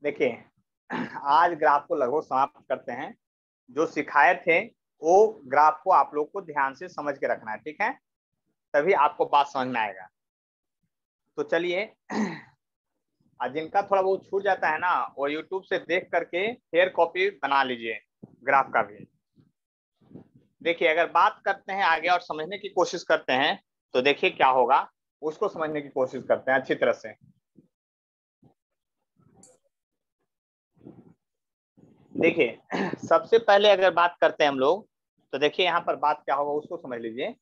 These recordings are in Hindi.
देखिए आज ग्राफ को लगभग समाप्त करते हैं। जो सिखाए थे वो ग्राफ को आप लोग को ध्यान से समझ के रखना है, ठीक है, तभी आपको बात समझ में आएगा। तो चलिए जिनका थोड़ा बहुत छूट जाता है ना, वो यूट्यूब से देख करके फेयर कॉपी बना लीजिए ग्राफ का भी। देखिए अगर बात करते हैं आगे और समझने की कोशिश करते हैं तो देखिए क्या होगा, उसको समझने की कोशिश करते हैं अच्छी तरह से। देखिए सबसे पहले अगर बात करते हैं हम लोग तो देखिए यहाँ पर बात क्या होगा उसको समझ लीजिए।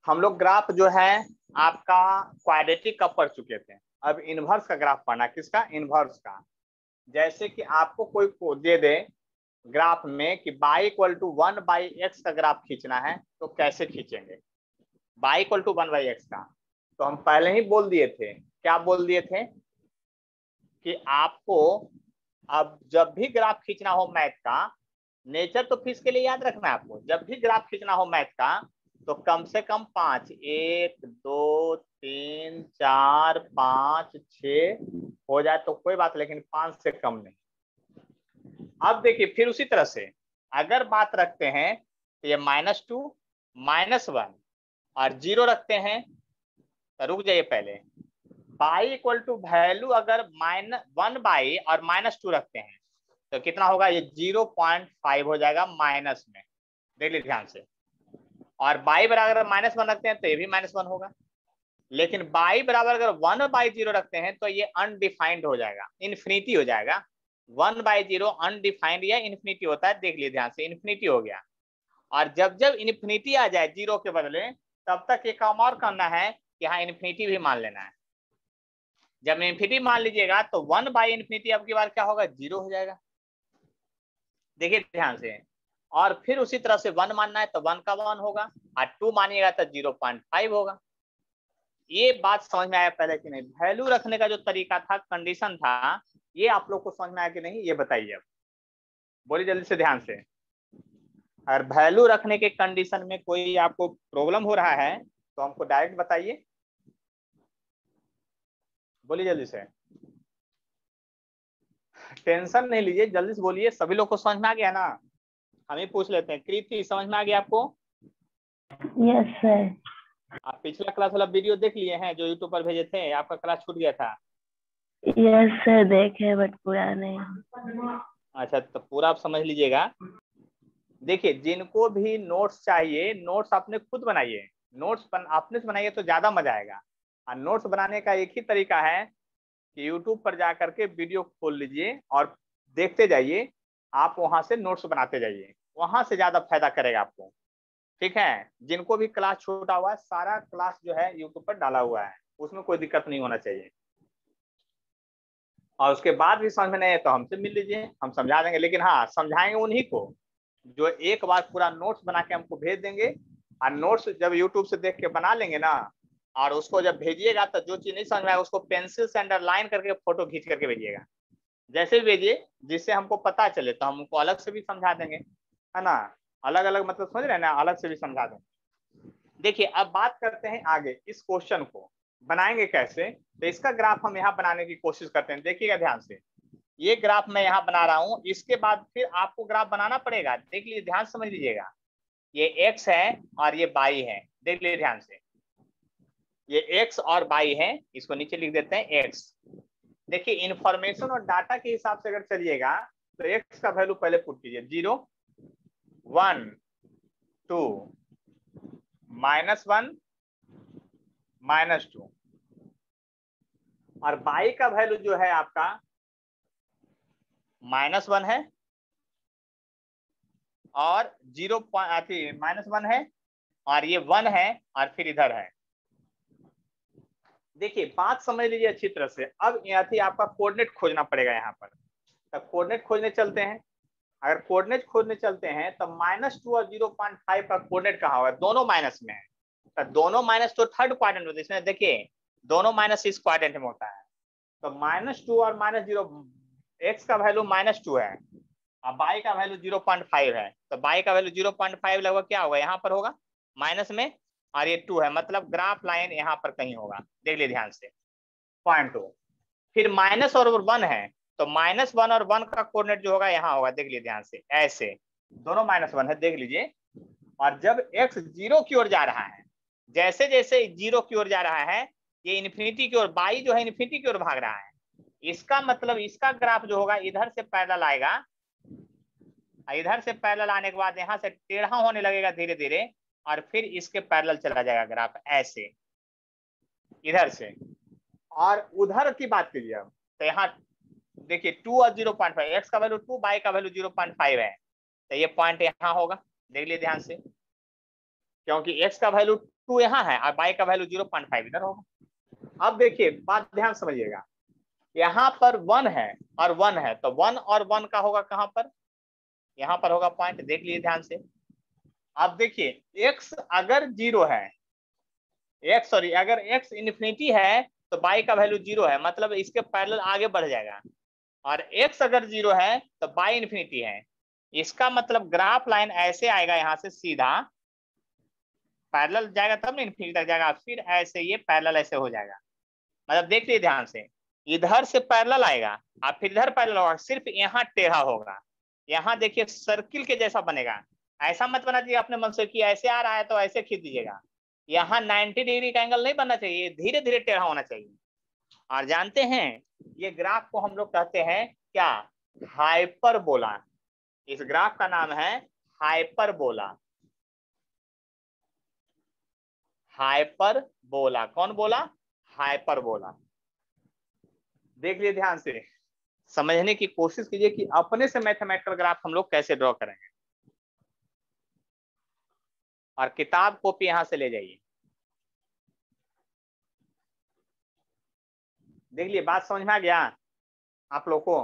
हम लोग ग्राफ जो है आपका क्वाड्रेटिक का पढ़ चुके थे, अब इनवर्स का ग्राफ पढ़ना, किसका, इनवर्स का। जैसे कि आपको कोई को दे दे ग्राफ में कि y इक्वल टू 1/x का ग्राफ खींचना है तो कैसे खींचेंगे y इक्वल टू 1/x का। तो हम पहले ही बोल दिए थे, क्या बोल दिए थे कि आपको अब जब भी ग्राफ खींचना हो मैथ का, नेचर तो फिर इसके लिए याद रखना है आपको, जब भी ग्राफ खींचना हो मैथ का तो कम से कम 5, 1 2 3 4 5 6 हो जाए तो कोई बात, लेकिन 5 से कम नहीं। अब देखिए फिर उसी तरह से अगर बात रखते हैं तो ये -2 -1 और 0 रखते हैं तो रुक जाइए पहले, y इक्वल टू वैल्यू अगर -1 और -2 रखते हैं तो कितना होगा, ये 0.5 हो जाएगा माइनस में, देख लीजिए ध्यान से। और y बराबर -1 रखते हैं तो ये भी -1 होगा, लेकिन y बराबर अगर 1/0 रखते हैं तो ये अनडिफाइंड हो जाएगा, इन्फिनिटी हो जाएगा। 1/0 अनडिफाइंड या इन्फिनिटी होता है, देख लीजिए ध्यान से, इन्फिनिटी हो गया। और जब जब इन्फिनिटी आ जाए जीरो के बदले, तब तक ये काम और करना है कि हाँ इन्फिनिटी भी मान लेना है। जब इन्फिनिटी मान लीजिएगा तो 1/∞ अब की बार क्या होगा, 0 हो जाएगा, देखिए ध्यान से। और फिर उसी तरह से 1 मानना है तो 1 का 1 होगा, और 2 मानिएगा तो 0.5 होगा। ये बात समझ में आया पहले कि नहीं? वैल्यू रखने का जो तरीका था, कंडीशन था, ये आप लोग को समझ में आया कि नहीं, ये बताइए अब, बोलिए जल्दी से ध्यान से। अगर वैल्यू रखने के कंडीशन में कोई आपको प्रॉब्लम हो रहा है तो हमको डायरेक्ट बताइए, बोलिए जल्दी से, टेंशन नहीं लीजिए, जल्दी से बोलिए। सभी लोग को समझ में आ गया ना? हम ही पूछ लेते हैं, कृति समझ में आ गया आपको? Yes sir. आप पिछला क्लास वाला वीडियो देख लिए हैं जो यूट्यूब पर भेजे थे, आपका क्लास छूट गया था? यस सर देखे, बट पूरा नहीं। अच्छा तो पूरा आप समझ लीजिएगा। देखिए जिनको भी नोट्स चाहिए, नोट्स अपने खुद बनाइए, अपने से बनाइए तो ज्यादा मजा आएगा। और नोट्स बनाने का एक ही तरीका है कि यूट्यूब पर जा करके वीडियो खोल लीजिए और देखते जाइए, आप वहां से नोट्स बनाते जाइए, वहां से ज्यादा फायदा करेगा आपको, ठीक है। जिनको भी क्लास छूटा हुआ है, सारा क्लास जो है यूट्यूब पर डाला हुआ है, उसमें कोई दिक्कत नहीं होना चाहिए। और उसके बाद भी समझ में नहीं है तो हमसे मिल लीजिए, हम समझा देंगे, लेकिन हाँ समझाएंगे उन्हीं को जो एक बार पूरा नोट्स बना के हमको भेज देंगे। और नोट्स जब यूट्यूब से देख के बना लेंगे ना, और उसको जब भेजिएगा तो जो चीज नहीं समझ में आएगा उसको पेंसिल से अंडरलाइन करके फोटो खींच करके भेजिएगा, जैसे भी भेजिए जिससे हमको पता चले, तो हम उनको अलग से भी समझा देंगे, है ना। अलग अलग मतलब समझ रहे हैं ना, अलग से भी समझा देंगे। देखिए अब बात करते हैं आगे, इस क्वेश्चन को बनाएंगे कैसे। तो इसका ग्राफ हम यहाँ बनाने की कोशिश करते हैं, देखिएगा ध्यान से। ये ग्राफ मैं यहाँ बना रहा हूँ, इसके बाद फिर आपको ग्राफ बनाना पड़ेगा, देख लीजिए ध्यान समझ लीजिएगा। ये x है और ये y है, देख लीजिए ध्यान से, ये x और y है, इसको नीचे लिख देते हैं x। देखिए इंफॉर्मेशन और डाटा के हिसाब से अगर चलिएगा तो x का वैल्यू पहले पुट कीजिए, 0 1 2 -1 -2, और y का वैल्यू जो है आपका -1 है और 0 -1 है, और ये 1 है, और फिर इधर है। देखिए बात समझ लीजिए अच्छी तरह से। अब यहाँ आपका कोऑर्डिनेट खोजना पड़ेगा यहाँ पर, तब कोऑर्डिनेट खोजने चलते हैं। अगर कोऑर्डिनेट खोजने चलते हैं तो -2 और 0.5 का कोऑर्डिनेट कहाँ होगा, दोनों माइनस में है, तो दोनों माइनस तो थर्ड क्वाड्रेंट में, इसमें देखिए दोनों माइनस इस क्वाड्रेंट में होता है। तो -2 और -0, x का वैल्यू -2 है और y का वैल्यू 0.5 है, तो y का वैल्यू 0.5 लगभग क्या होगा, यहाँ पर होगा माइनस में, और ये 2 है, मतलब ग्राफ लाइन यहाँ पर कहीं होगा, देख लीजिए ध्यान से, पॉइंट 2। फिर माइनस और 1 है, तो -1 और 1 का कोऑर्डिनेट जो होगा यहाँ होगा, देख लीजिए ध्यान से, ऐसे दोनों -1 है, देख लीजिए। और जब x 0 की ओर जा रहा है, जैसे जैसे 0 की ओर जा रहा है, ये इन्फिनिटी की ओर, y जो है इन्फिनिटी की ओर भाग रहा है, इसका मतलब इसका ग्राफ जो होगा इधर से पैरेलल आएगा, इधर से पैरेलल आने के बाद यहाँ से टेढ़ा होने लगेगा धीरे धीरे, और फिर इसके पैरेलल चला जाएगा ग्राफ ऐसे इधर से। और उधर की बात कीजिए अब, तो यहाँ देखिए 2 और 0.5, x का वैल्यू 2, y का वैल्यू 0.5 है, तो ये पॉइंट यहाँ होगा, देख लीजिए ध्यान से, क्योंकि x का वैल्यू 2 यहाँ है और y का वैल्यू 0.5 इधर होगा। अब देखिए बात ध्यान समझिएगा, यहाँ पर 1 है और 1 है, तो 1 और 1 का होगा कहाँ पर, यहाँ पर होगा पॉइंट, देख लीजिए ध्यान से। अब देखिए x अगर 0 है, अगर x इन्फिनिटी है तो y का वैल्यू 0 है, मतलब इसके पैरेलल आगे बढ़ जाएगा, और x अगर 0 है तो y इन्फिनिटी है, इसका मतलब ग्राफ लाइन ऐसे आएगा, यहाँ से सीधा पैरेलल जाएगा तब ना इन्फिनिटी तक जाएगा, फिर ऐसे ये पैरेलल ऐसे हो जाएगा, मतलब देख लीजिए ध्यान से, इधर से पैरेलल आएगा और फिर इधर पैरेलल होगा, सिर्फ यहाँ टेढ़ा होगा, यहाँ देखिए सर्किल के जैसा बनेगा। ऐसा मत बना दीजिए अपने मन से कि ऐसे आ रहा है तो ऐसे खींच दीजिएगा, यहाँ 90 डिग्री का एंगल नहीं बनना चाहिए, धीरे धीरे टेढ़ा होना चाहिए। और जानते हैं ये ग्राफ को हम लोग कहते हैं क्या, हाइपरबोला। इस ग्राफ का नाम है हाइपरबोला, हाइपरबोला। कौन बोला, हाइपरबोला। देख लीजिए ध्यान से, समझने की कोशिश कीजिए कि अपने से मैथमेटिकल ग्राफ हम लोग कैसे ड्रॉ करेंगे, और किताब कॉपी यहां से ले जाइए। देख लिए बात समझ में आ गया आप लोग को,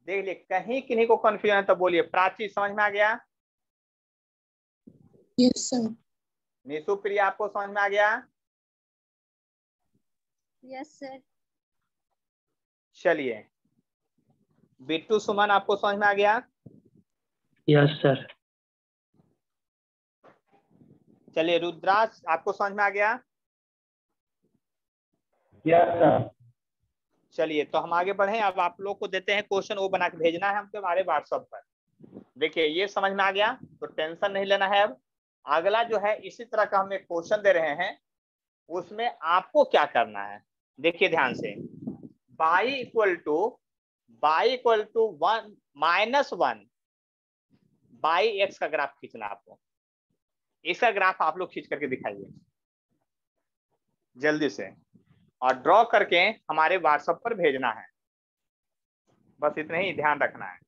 देख लिए कहीं किन्हीं को कंफ्यूजन है तो बोलिए। प्राची समझ में आ गया? Yes sir. निशु प्रिया आपको समझ में आ गया? Yes sir. चलिए बिट्टू सुमन आपको समझ में आ गया? Yes sir. चलिए रुद्राज आपको समझ में आ गया? Yes sir. चलिए तो हम आगे बढ़े, अब आप लोग को देते हैं क्वेश्चन, वो बना के भेजना है हमको हमारे व्हाट्सएप पर। देखिए ये समझ में आ गया तो टेंशन नहीं लेना है। अब अगला जो है इसी तरह का हम एक क्वेश्चन दे रहे हैं, उसमें आपको क्या करना है, देखिए ध्यान से। y equal to 1 -1 by x का ग्राफ खींचना आपको। इसका ग्राफ आप लोग खींच करके दिखाइए जल्दी से, और ड्रॉ करके हमारे व्हाट्सएप पर भेजना है, बस इतना ही ध्यान रखना है।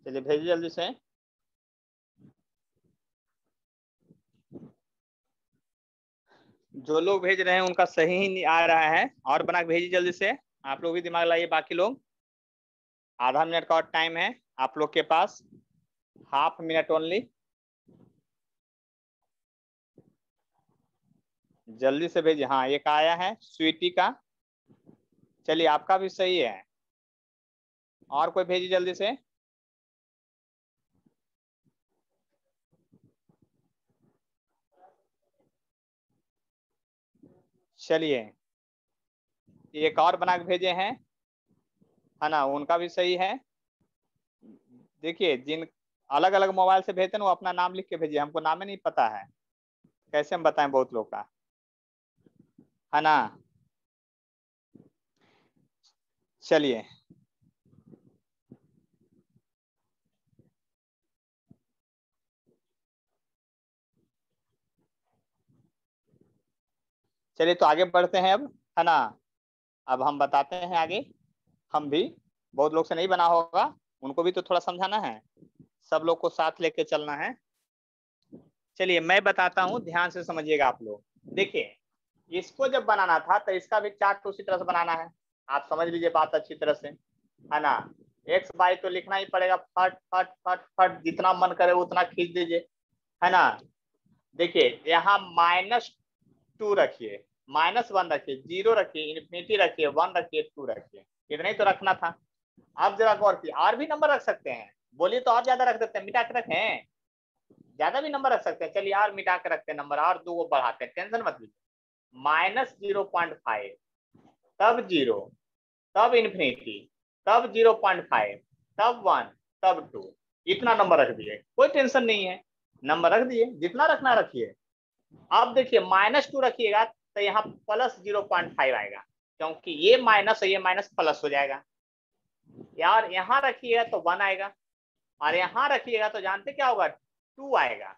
चलिए भेजिए जल्दी से। जो लोग भेज रहे हैं उनका सही ही नहीं आ रहा है, और बना के भेजिए जल्दी से। आप लोग भी दिमाग लाइए, बाकी लोग। आधा मिनट का और टाइम है आप लोग के पास, हाफ मिनट ओनली, जल्दी से भेजिए। हाँ एक आया है स्वीटी का, चलिए आपका भी सही है, और कोई भेजिए जल्दी से। चलिए एक और बना के भेजे हैं, है ना, उनका भी सही है। देखिए जिन अलग अलग मोबाइल से भेजते हैं वो अपना नाम लिख के भेजिए, हमको नाम ही नहीं पता है, कैसे हम बताएं बहुत लोग का, है ना। चलिए चलिए तो आगे बढ़ते हैं अब, है ना। अब हम बताते हैं आगे, हम भी बहुत लोग से नहीं बना होगा, उनको भी तो थोड़ा समझाना है, सब लोग को साथ लेके चलना है। चलिए मैं बताता हूँ, ध्यान से समझिएगा आप लोग। देखिए इसको जब बनाना था तो इसका भी चार्ट उसी तरह से बनाना है, आप समझ लीजिए बात अच्छी तरह से, है ना। एक्स बाई तो लिखना ही पड़ेगा, फट फट फट फट जितना मन करे उतना खींच दीजिए, है ना। देखिए यहाँ -2 रखिए, -1 रखिए, 0 रखिए, इन्फिनिटी रखिए, 1 रखिए, 2 रखिए, इतना ही तो रखना था। अब जरा गौर कीजिए, और भी नंबर रख सकते हैं, बोलिए तो और ज्यादा रख सकते हैं, मिटा के रखें, ज्यादा भी नंबर रख सकते हैं, चलिए और मिटा के रखते हैं नंबर, और 2 को बढ़ाते हैं, टेंशन मत लीजिए। -0.5, तब 0, तब इन्फिनिटी, तब 0.5, तब 1, तब 2, इतना नंबर रख दिए, कोई टेंशन नहीं है, नंबर रख दिए, जितना रखना रखिए। अब देखिए -2 रखिएगा तो यहाँ +0.5 आएगा, क्योंकि ये माइनस और ये माइनस प्लस हो जाएगा यार। यहाँ रखिएगा तो 1 आएगा, और यहाँ रखिएगा तो जानते क्या होगा, 2 आएगा,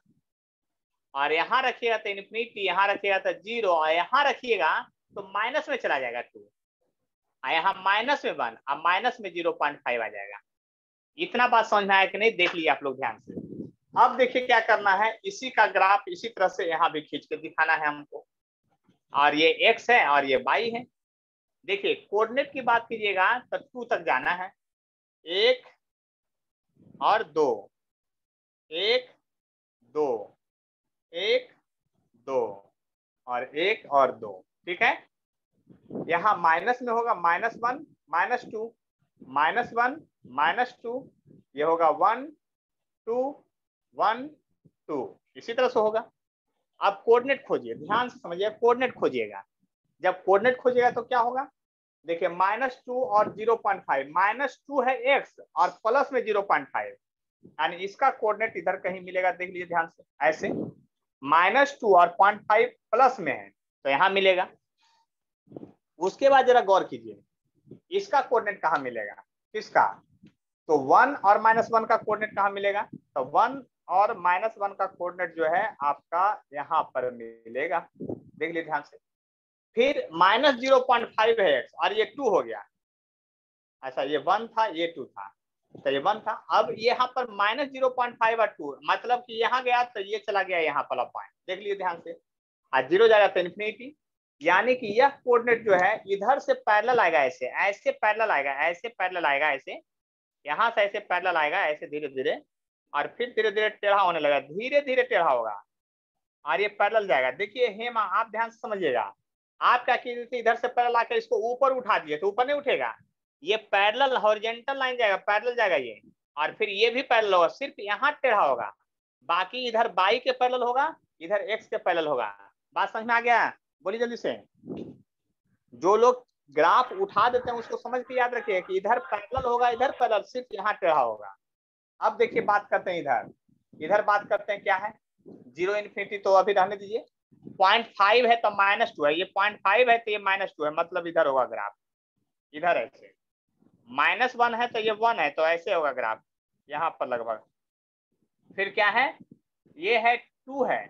और यहाँ रखिएगा तो इन्फिनिटी, यहाँ रखिएगा तो 0, और यहाँ रखिएगा तो माइनस में चला जाएगा 2, यहाँ माइनस में 1, अब माइनस में 0.5 आ जाएगा। इतना बात समझ में आया कि नहीं, देख लिया आप लोग ध्यान से। अब देखिए क्या करना है, इसी का ग्राफ इसी तरह से यहाँ भी खींच के दिखाना है हमको, और ये x है और ये y है। देखिए कोऑर्डिनेट की बात कीजिएगा तो 2 तक जाना है, 1 और 2, 1 2, 1 2 और 1 और 2, ठीक है। यहाँ माइनस में होगा -1 -2, -1 -2, ये होगा 1 2 1 2, इसी तरह से होगा। अब कोऑर्डिनेट खोजिए, ध्यान से समझिए, कोऑर्डिनेट खोजिएगा। जब कोऑर्डिनेट खोजिएगा तो क्या होगा, देखिए -2 और 0.5, -2 है x और प्लस में 0.5, यानी इसका कोऑर्डिनेट इधर कहीं मिलेगा, देख लीजिए ध्यान से, ऐसे -2 और 0.5 प्लस में है तो यहाँ मिलेगा। उसके बाद जरा गौर कीजिए, इसका कोऑर्डिनेट कहाँ मिलेगा, किसका, तो 1 और -1 का कोऑर्डिनेट कहाँ मिलेगा, तो 1 और -1 का कोऑर्डिनेट जो है आपका यहाँ पर मिलेगा, देख लीजिए ध्यान से। फिर -0.5 है x और ये 2 हो गया, अच्छा ये 1 था ये 2 था, तो ये 1 था। अब यहाँ पर -0.5 और 2, मतलब कि यहाँ गया तो ये चला गया यहाँ वाला पॉइंट, देख लीजिए ध्यान से, और 0 जाएगा तो इन्फिनिटी, यानी कि यह कोऑर्डिनेट जो है इधर से पैरेलल आएगा, ऐसे ऐसे पैरेलल आएगा, ऐसे पैरेलल आएगा, ऐसे यहाँ से ऐसे पैरेलल आएगा, ऐसे धीरे धीरे, और फिर धीरे धीरे टेढ़ा होने लगा, धीरे धीरे टेढ़ा होगा और ये पैरेलल जाएगा। देखिए हेमा आप ध्यान से समझिएगा, आप क्या कीजिए, इधर से पैरेलल आकर इसको ऊपर उठा दिए तो ऊपर नहीं उठेगा, ये पैरेलल हॉरिजॉन्टल लाइन जाएगा, पैरेलल जाएगा ये, और फिर ये भी पैरेलल होगा, सिर्फ यहाँ टेढ़ा होगा, बाकी इधर बाई के पैरेलल होगा, इधर एक्स के पैरेलल होगा। बात समझ में आ गया, बोलिए जल्दी से। जो लोग ग्राफ उठा देते हैं उसको समझ के याद रखिए कि इधर पैरेलल होगा, इधर पैरेलल, सिर्फ यहाँ टेढ़ा होगा। अब देखिए बात करते हैं इधर बात करते हैं, क्या है 0 इन्फिनिटी, तो अभी रहने दीजिए। 0.5 है तो -2 है, ये 0.5 है तो ये -2 है, मतलब इधर होगा ग्राफ, इधर ऐसे। -1 है तो ये 1 है, तो ऐसे होगा ग्राफ यहाँ पर लगभग। फिर क्या है, ये है 2 है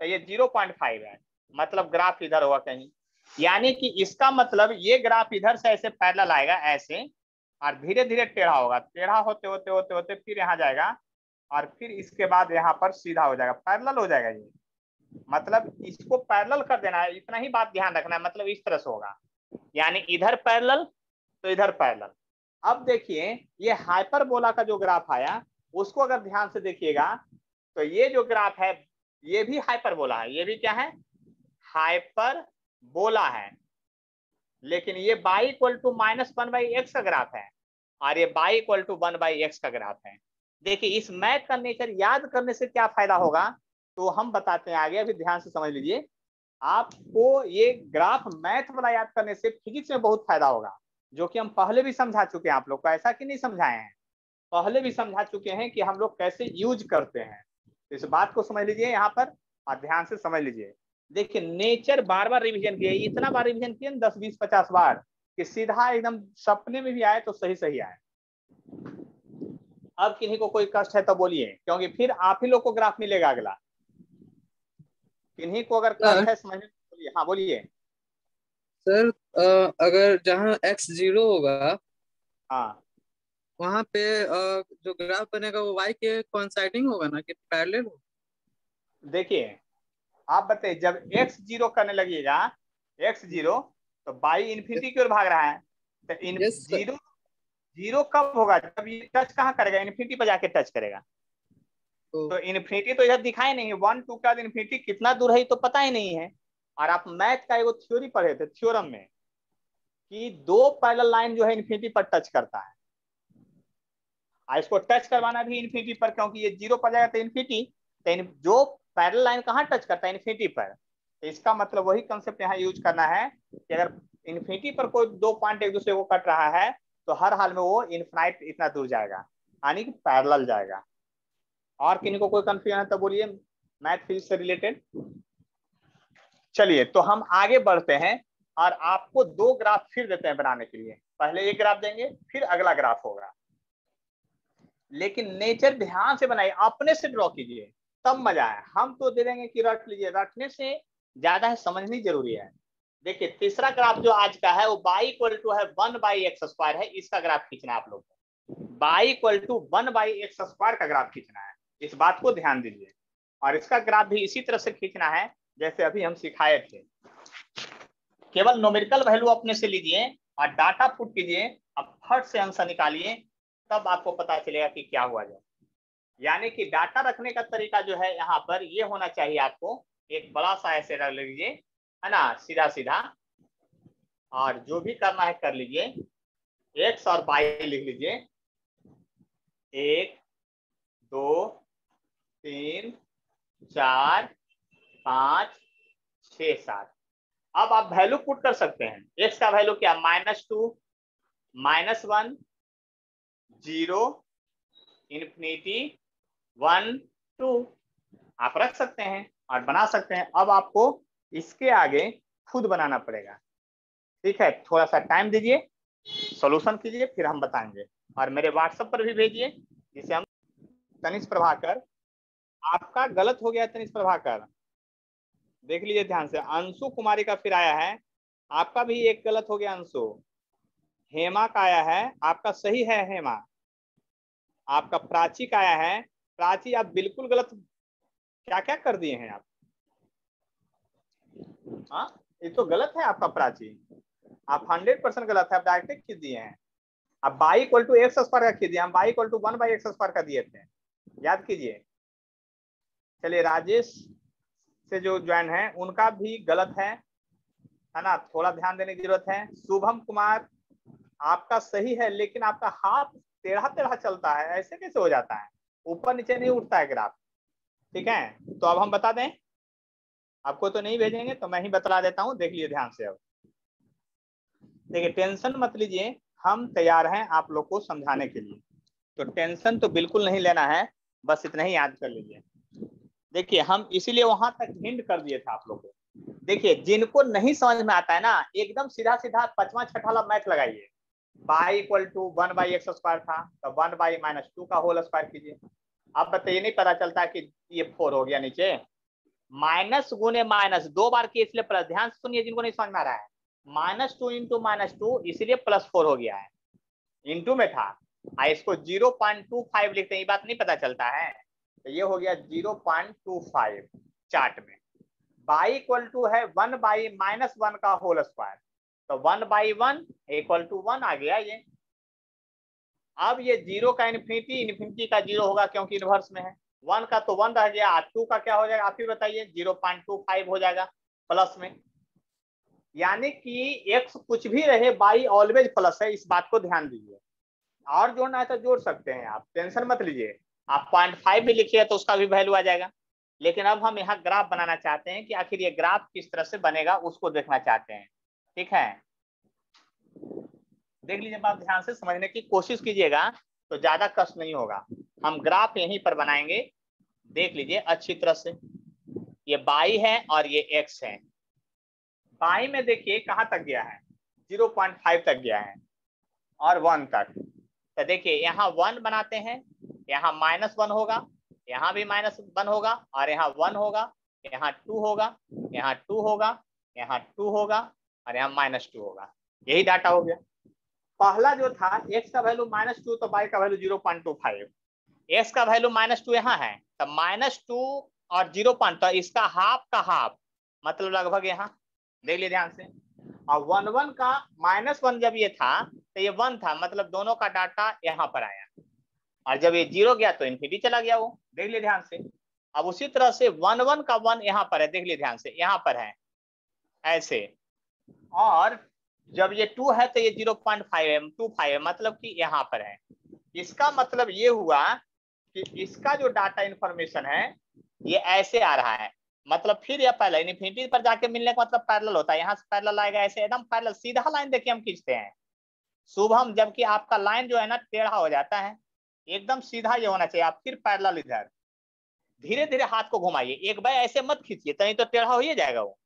तो ये 0.5 है, मतलब ग्राफ इधर होगा कहीं, यानी कि इसका मतलब ये ग्राफ इधर से ऐसे पैरेलल आएगा ऐसे, और धीरे धीरे टेढ़ा होगा, टेढ़ा होते होते होते होते फिर यहाँ जाएगा, और फिर इसके बाद यहाँ पर सीधा हो जाएगा, पैरेलल हो जाएगा ये, मतलब इसको पैरेलल कर देना है, इतना ही बात ध्यान रखना है, मतलब इस तरह से होगा, यानी इधर पैरेलल तो इधर पैरेलल। अब देखिए ये हाइपरबोला का जो ग्राफ आया उसको अगर ध्यान से देखिएगा तो ये जो ग्राफ है ये भी हाइपरबोला है, ये भी क्या है, हाइपरबोला है, लेकिन ये y = -1/x का ग्राफ है और ये y = 1/x का ग्राफ है। देखिए इस मैथ का नेचर याद करने से क्या फायदा होगा तो हम बताते हैं आगे, अभी ध्यान से समझ लीजिए। आपको ये ग्राफ मैथ वाला याद करने से फिजिक्स में बहुत फायदा होगा, जो कि हम पहले भी समझा चुके हैं आप लोग को, ऐसा कि नहीं समझाए हैं, पहले भी समझा चुके हैं कि हम लोग कैसे यूज करते हैं। इस बात को समझ लीजिए यहाँ पर और ध्यान से समझ लीजिए। देखिए नेचर बार बार रिवीजन किया, इतना बार रिवीजन किया 10 20 50 बार कि सीधा एकदम सपने में भी आए तो सही सही आए। अब किन्हीं को कोई कष्ट है तो बोलिए, क्योंकि फिर आप ही लोग को ग्राफ मिलेगा अगला। किन्हीं को अगर कष्ट है समझने में बोलिए, हाँ बोलिए। सर अगर जहाँ x 0 होगा हाँ वहाँ पे जो ग्राफ बनेगा वो y के कोइंसाइडिंग होगा ना कि पैरेलल हो? देखिए आप बताइए, जब x 0 करने लगिएगा, x 0 तो y इन्फिनिटी की ओर भाग रहा है, तो जीरो जीरो कब होगा, जब ये टच कहाँ करेगा, इन्फिनिटी पर जाके टच करेगा। तो इन्फिनिटी तो इधर दिखाई नहीं है, 1 2 का इन्फिनिटी कितना दूर है तो पता ही नहीं है। और आप मैथ का एगो थ्योरी पढ़े थे, थ्योरम में, कि 2 पैरेलल लाइन जो है इन्फिनिटी पर टच करता है, और इसको टच करवाना भी इन्फिनिटी पर, क्योंकि ये 0 पर जाएगा तो इन्फिनिटी, तो जो पैरेलल लाइन कहाँ टच करता है, इन्फिनिटी पर। तो इसका मतलब वही कंसेप्ट यहाँ यूज करना है कि अगर इन्फिनिटी पर कोई दो पॉइंट एक दूसरे को कट रहा है तो हर हाल में वो इनफाइनाइट इतना दूर जाएगा, यानी कि पैरेलल जाएगा। और किन्हीं को कोई कंफ्यूजन है तो बोलिए, मैथ फिजिक्स से रिलेटेड। चलिए तो हम आगे बढ़ते हैं और आपको दो ग्राफ फिर देते हैं बनाने के लिए। पहले एक ग्राफ देंगे फिर अगला ग्राफ होगा, लेकिन नेचर ध्यान से बनाइए, अपने से ड्रॉ कीजिए तब मजा है। हम तो दे देंगे कि रट लीजिए, रटने से ज्यादा है समझनी जरूरी है। देखिए तीसरा ग्राफ जो आज का है वो y इक्वल टू है 1/x² है, इसका ग्राफ खींचना है आप लोग को। y इक्वल टू 1/x² का ग्राफ खींचना है, इस बात को ध्यान दीजिए। और इसका ग्राफ भी इसी तरह से खींचना है जैसे अभी हम सिखाए थे। केवल न्यूमेरिकल वैल्यू अपने से लीजिए और डाटा पुट कीजिए, अब फट से आंसर निकालिए, तब आपको पता चलेगा कि क्या हुआ जाए। यानी कि डाटा रखने का तरीका जो है यहाँ पर ये होना चाहिए आपको, एक बड़ा सा ऐसे रख लीजिए, है ना, सीधा सीधा, और जो भी करना है कर लीजिए। x और y लिख लीजिए, 1 2 3 4 5 6 7। अब आप वैल्यू पुट कर सकते हैं। x का वैल्यू क्या, -2 -1 0 इन्फिनिटी 1 2 आप रख सकते हैं और बना सकते हैं। अब आपको इसके आगे खुद बनाना पड़ेगा, ठीक है। थोड़ा सा टाइम दीजिए, सॉल्यूशन कीजिए, फिर हम बताएंगे। और मेरे व्हाट्सएप पर भी भेजिए, जिसे हम तनिष्क प्रभाकर, आपका गलत हो गया तनिष्क प्रभाकर, देख लीजिए ध्यान से। अंशु कुमारी का फिर आया है, आपका भी एक गलत हो गया अंशु। हेमा का आया है, आपका सही है हेमा। आपका प्राची का आया है, प्राची आप बिल्कुल गलत, क्या क्या कर दिए हैं आप, हाँ ये तो गलत है आपका प्राची, आप 100% गलत है, आप डायरेक्ट खींच दिए हैं। अब y इक्वल टू x² का खींच दिए, हम y इक्वल टू 1/x² का दिए थे, याद कीजिए। चलिए राजेश से जो ज्वाइन है उनका भी गलत है ना, थोड़ा ध्यान देने की जरूरत है। शुभम कुमार आपका सही है, लेकिन आपका हाथ टेढ़ा टेढ़ा चलता है, ऐसे कैसे हो जाता है, ऊपर नीचे नहीं उठता है ग्राफ, ठीक है। तो अब हम बता दें, आपको तो नहीं भेजेंगे तो मैं ही बतला देता हूँ, देख लीजिए ध्यान से। अब देखिए टेंशन मत लीजिए, हम तैयार हैं आप लोग को समझाने के लिए, तो टेंशन तो बिल्कुल नहीं लेना है, बस इतना ही याद कर लीजिए। देखिए हम इसीलिए वहां तक हिंट कर दिए थे आप लोग को। देखिए जिनको नहीं समझ में आता है ना, एकदम सीधा सीधा 5वां 6वां मैथ लगाइए। y इक्वल टू 1/x² था तो 1/-2 का होल स्क्वायर कीजिए। अब बताइए नहीं पता चलता कि ये 4 हो गया नीचे, माइनस गुने माइनस 2 बार किए इसलिए प्लस, ध्यान से सुनिए जिनको नहीं समझ में आ रहा है, -2 इंटू -2 इसलिए +4 हो गया है, इंटू में था। इसको 0.25 लिखते हैं, ये बात नहीं पता चलता है, तो ये हो गया 0.25 चार्ट में। y इक्वल टू है 1/-1 का होल स्क्वायर, तो 1/1 इक्वल टू 1 आ गया ये। अब ये 0 का इन्फिनिटी, इन्फिनिटी का 0 होगा क्योंकि इनवर्स में है, 1 का तो 1 रह गया, 2 का क्या हो जाएगा आप ही बताइए, 0.25 हो जाएगा प्लस में। यानी कि x कुछ भी रहे y ऑलवेज प्लस है, इस बात को ध्यान दीजिए। और जोड़ना है तो जोड़ सकते हैं आप, टेंशन मत लीजिए। आप 0.5 भी लिखिए तो उसका भी वैल्यू आ जाएगा। लेकिन अब हम यहाँ ग्राफ बनाना चाहते हैं कि आखिर ये ग्राफ किस तरह से बनेगा, उसको देखना चाहते हैं, ठीक है। देख लीजिए बात ध्यान से, समझने की कोशिश कीजिएगा तो ज्यादा कष्ट नहीं होगा। हम ग्राफ यहीं पर बनाएंगे, देख लीजिए अच्छी तरह से। ये y है और ये x है। y में देखिए कहाँ तक गया है, 0.5 तक गया है और 1 तक। तो देखिए यहाँ 1 बनाते हैं, यहाँ -1 होगा, यहाँ भी -1 होगा, और यहाँ 1 होगा, यहाँ 2 होगा, यहाँ 2 होगा, यहाँ 2 होगा, और यहाँ -2 होगा। यही डाटा हो गया। पहला जो था x का वैल्यू -2 तो y का वैल्यू 0.25, x का वैल्यू -2 यहाँ है, तो -2 और 0. तो इसका हाफ का हाफ, मतलब लगभग यहाँ, देख लीजिए ध्यान से। और 1 का -1 जब ये था तो ये 1 था, मतलब दोनों का डाटा यहाँ पर आया, और जब ये 0 गया तो इन्फिनिटी चला गया वो, देख लीजिए ध्यान से। अब उसी तरह से 1 का 1 यहाँ पर है, देख लीजिए ध्यान से, यहाँ पर है ऐसे। और जब ये 2 है तो ये 0.25 है, मतलब कि यहाँ पर है। इसका मतलब ये हुआ कि इसका जो डाटा इंफॉर्मेशन है ये ऐसे आ रहा है, मतलब फिर यह पैरेलल, इन्फिनिटी पर जाके मिलने का मतलब पैरेलल होता है, यहाँ से पैरेलल आएगा ऐसे एकदम पैरेलल सीधा लाइन देखिए हम खींचते हैं शुभम, जबकि आपका लाइन जो है ना टेढ़ा हो जाता है, एकदम सीधा ये होना चाहिए, आप फिर पैरेलल इधर धीरे धीरे हाथ को घुमाइए, एक बार ऐसे मत खींचिए नहीं तो टेढ़ा हो ही जाएगा वो,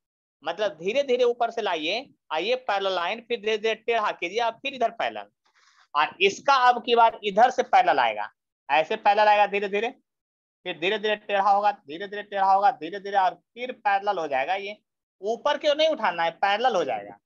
मतलब धीरे धीरे ऊपर से लाइए, आइए पैरेलल लाइन, फिर धीरे धीरे टेढ़ा कीजिए, आप फिर इधर पैरेलल, और इसका अब की बार इधर से पैरेलल आएगा, ऐसे पैरेलल आएगा धीरे धीरे, फिर धीरे धीरे टेढ़ा होगा, धीरे धीरे टेढ़ा होगा, धीरे धीरे, और फिर पैरेलल हो जाएगा, ये ऊपर क्यों नहीं उठाना है, पैरेलल हो जाएगा,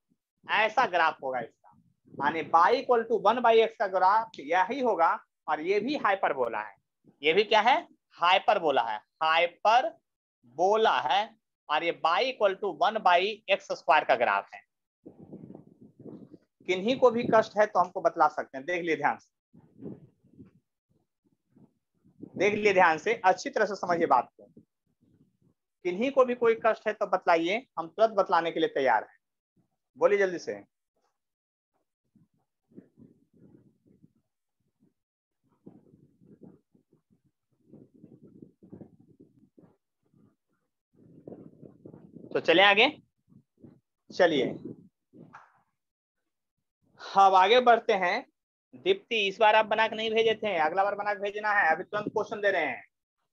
ऐसा ग्राफ होगा इसका, यानी y इक्वल टू 1/x का ग्राफ यही होगा, और ये भी हाइपरबोला है, ये भी क्या है, हाइपरबोला है, हाइपरबोला है, और ये y इक्वल टू 1/x² का ग्राफ है। किन्हीं को भी कष्ट है तो हमको बतला सकते हैं, देख लिए ध्यान से, देख लिए ध्यान से, अच्छी तरह से समझिए बात को, किन्हीं को भी कोई कष्ट है तो बतलाइए, हम तुरंत बतलाने के लिए तैयार हैं, बोलिए जल्दी से। तो चले आगे, चलिए अब आगे बढ़ते हैं। दीप्ति इस बार आप बना के नहीं भेजे थे, अगला बार बना के भेजना है, अभी तुरंत क्वेश्चन दे रहे हैं,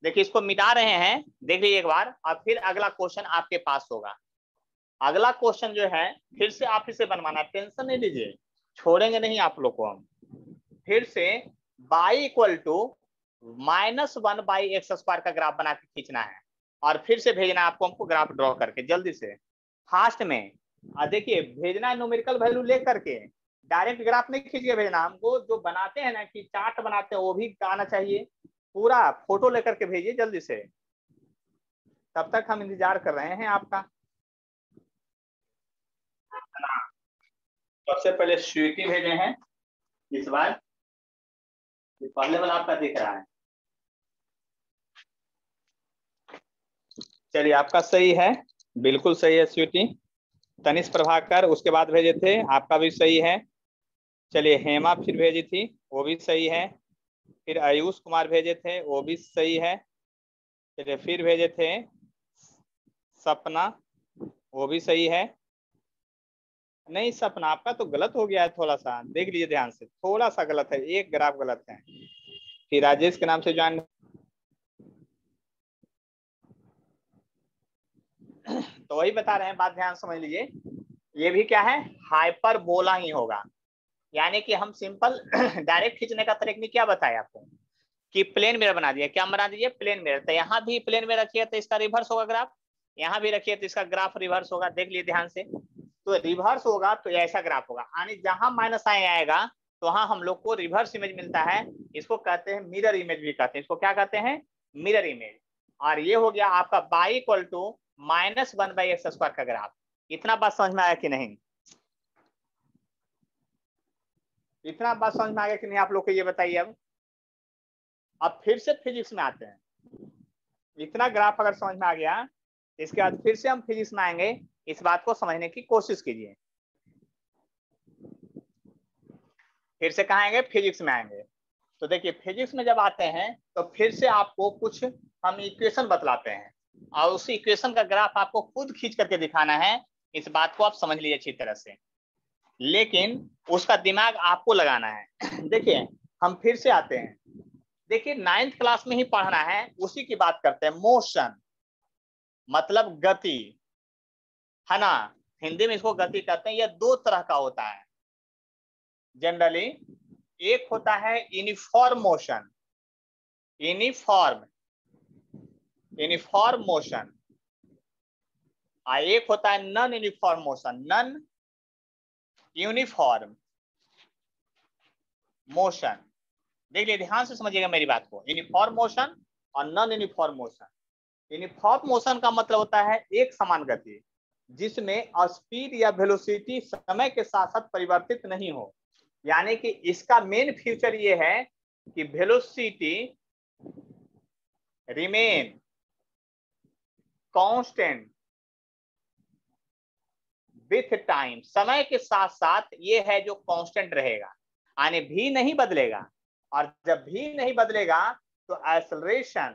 देखिए इसको मिटा रहे हैं, देख लीजिए एक बार, और फिर अगला क्वेश्चन आपके पास होगा, अगला क्वेश्चन जो है फिर से आप इसे बनवाना, टेंशन नहीं लीजिए, छोड़ेंगे नहीं आप लोग को हम, फिर से y इक्वल टू -1/x² का ग्राफ बना के खींचना है, और फिर से भेजना आपको, हमको ग्राफ ड्रॉ करके जल्दी से फास्ट में, देखिए भेजना है न्यूमेरिकल वैल्यू ले करके, डायरेक्ट ग्राफ नहीं खींच के भेजना, हमको जो बनाते हैं ना कि चार्ट बनाते हैं वो भी आना चाहिए, पूरा फोटो लेकर के भेजिए जल्दी से, तब तक हम इंतजार कर रहे हैं आपका। सबसे पहले स्वीटी भेजे हैं इस बार, पहले वाला आपका दिख रहा है, चलिए आपका सही है, बिल्कुल सही है स्वीटी। तनिष प्रभाकर उसके बाद भेजे थे, आपका भी सही है। चलिए हेमा फिर भेजी थी, वो भी सही है। फिर आयुष कुमार भेजे थे, वो भी सही है। चलिए फिर भेजे थे सपना, वो भी सही है। नहीं सपना आपका तो गलत हो गया है, थोड़ा सा देख लीजिए ध्यान से, थोड़ा सा गलत है, एक ग्राफ गलत है। फिर राजेश के नाम से ज्वाइन, तो वही बता रहे हैं, बात ध्यान समझ लीजिए, ये भी क्या है, हाइपरबोला ही होगा, यानी कि हम सिंपल डायरेक्ट खींचने का तरीका क्या बताया आपको कि प्लेन मिरर बना दिया, क्या बना दीजिए प्लेन मिरर, तो यहाँ भी प्लेन में रखिए तो इसका रिवर्स होगा ग्राफ, यहाँ भी रखिए तो इसका ग्राफ रिवर्स होगा, देख लिए ध्यान से, तो रिवर्स होगा तो ऐसा ग्राफ होगा, यानी जहां माइनस साइन आएगा तो वहां हम लोग को रिवर्स इमेज मिलता है, इसको कहते हैं मिरर इमेज भी कहते हैं, इसको क्या कहते हैं, मिरर इमेज। और ये हो गया आपका y इक्वल टू -1/x² का ग्राफ। इतना बात समझ में आया कि नहीं, इतना बात समझ में आ गया कि नहीं आप लोग को, ये बताइए। अब फिर से फिजिक्स में आते हैं, इतना ग्राफ अगर समझ में आ गया, इसके बाद फिर से हम फिजिक्स में आएंगे, इस बात को समझने की कोशिश कीजिए। फिर से कहाँ आएंगे, फिजिक्स में आएंगे। तो देखिए फिजिक्स में जब आते हैं तो फिर से आपको कुछ हम इक्वेशन बतलाते हैं, और उस इक्वेशन का ग्राफ आपको खुद खींच करके दिखाना है, इस बात को आप समझ लीजिए अच्छी तरह से, लेकिन उसका दिमाग आपको लगाना है। देखिए हम फिर से आते हैं, देखिए 9th क्लास में ही पढ़ना है, उसी की बात करते हैं, मोशन मतलब गति, है ना, हिंदी में इसको गति कहते हैं। यह दो तरह का होता है जनरली, एक होता है यूनिफॉर्म मोशन, यूनिफॉर्म मोशन, और एक होता है non uniform motion, non uniform motion. देखिए ध्यान से समझिएगा मेरी बात को, यूनिफॉर्म मोशन और non uniform motion. Uniform motion का मतलब होता है एक समान गति, जिसमें स्पीड या वेलोसिटी समय के साथ साथ परिवर्तित नहीं हो, यानी कि इसका मेन फीचर ये है कि velocity remain constant with time, समय के साथ साथ ये है जो कांस्टेंट रहेगा, यानी भी नहीं बदलेगा, और जब भी नहीं बदलेगा तो एक्सेलरेशन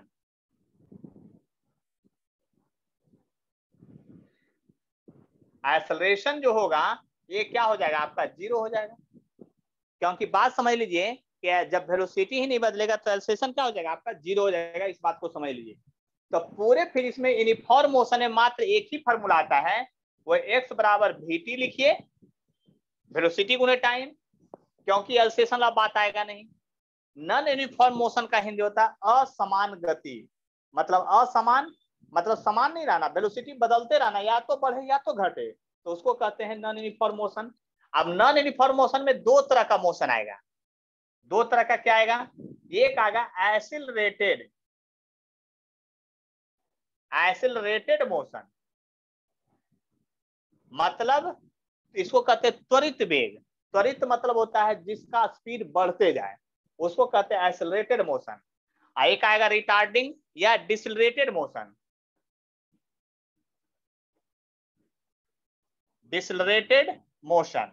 एक्सेलरेशन जो होगा ये क्या हो जाएगा आपका, जीरो हो जाएगा। क्योंकि बात समझ लीजिए कि जब वेलोसिटी ही नहीं बदलेगा तो एक्सेलरेशन क्या हो जाएगा आपका, जीरो हो जाएगा। इस बात को समझ लीजिए। तो पूरे फिर इसमें यूनिफॉर्म मोशन में मात्र एक ही फार्मूला आता है, वो x बराबर vt लिखिए, वेलोसिटी गुने टाइम, क्योंकि एक्सेलरेशन वाला बात आएगा नहीं। नॉन यूनिफॉर्म मोशन का हिंदी होता है असमान गति, मतलब असमान मतलब समान नहीं रहना, वेलोसिटी बदलते रहना, या तो बढ़े या तो घटे, तो उसको कहते हैं नॉन यूनिफॉर्म मोशन। अब नॉन यूनिफॉर्म मोशन में दो तरह का मोशन आएगा। दो तरह का क्या आएगा, एक आएगा एक्सिलरेटेड मोशन, मतलब इसको कहते हैं त्वरित वेग। त्वरित मतलब होता है जिसका स्पीड बढ़ते जाए, उसको कहते हैं एक्सिलरेटेड मोशन। एक आएगा रिटार्डिंग या डिसलरेटेड मोशन। डिसलरेटेड मोशन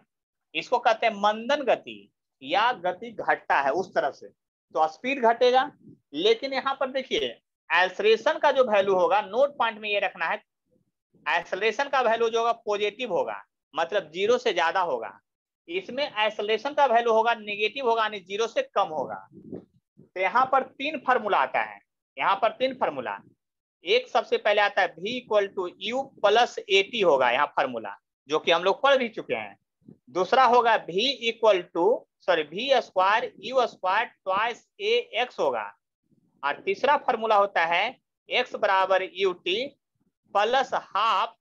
इसको कहते हैं मंदन गति, या गति घटता है उस तरह से, तो स्पीड घटेगा। लेकिन यहां पर देखिए एक्सेलरेशन का जो वैल्यू होगा, नोट पॉइंट में ये रखना है, एक्सेलरेशन का वैल्यू जो होगा पॉजिटिव होगा, मतलब जीरो से ज्यादा होगा। इसमें एक्सेलरेशन का वैल्यू होगा नेगेटिव होगा, यानी जीरो से कम होगा। तो यहाँ पर तीन फार्मूला आता है, यहाँ पर तीन फार्मूला। एक सबसे पहले आता है v equal to u plus AT होगा यहाँ फार्मूला, जो कि हम लोग पढ़ भी चुके हैं। दूसरा होगा v equal to v square u square twice AX होगा। और तीसरा फार्मूला होता है x बराबर UT plus half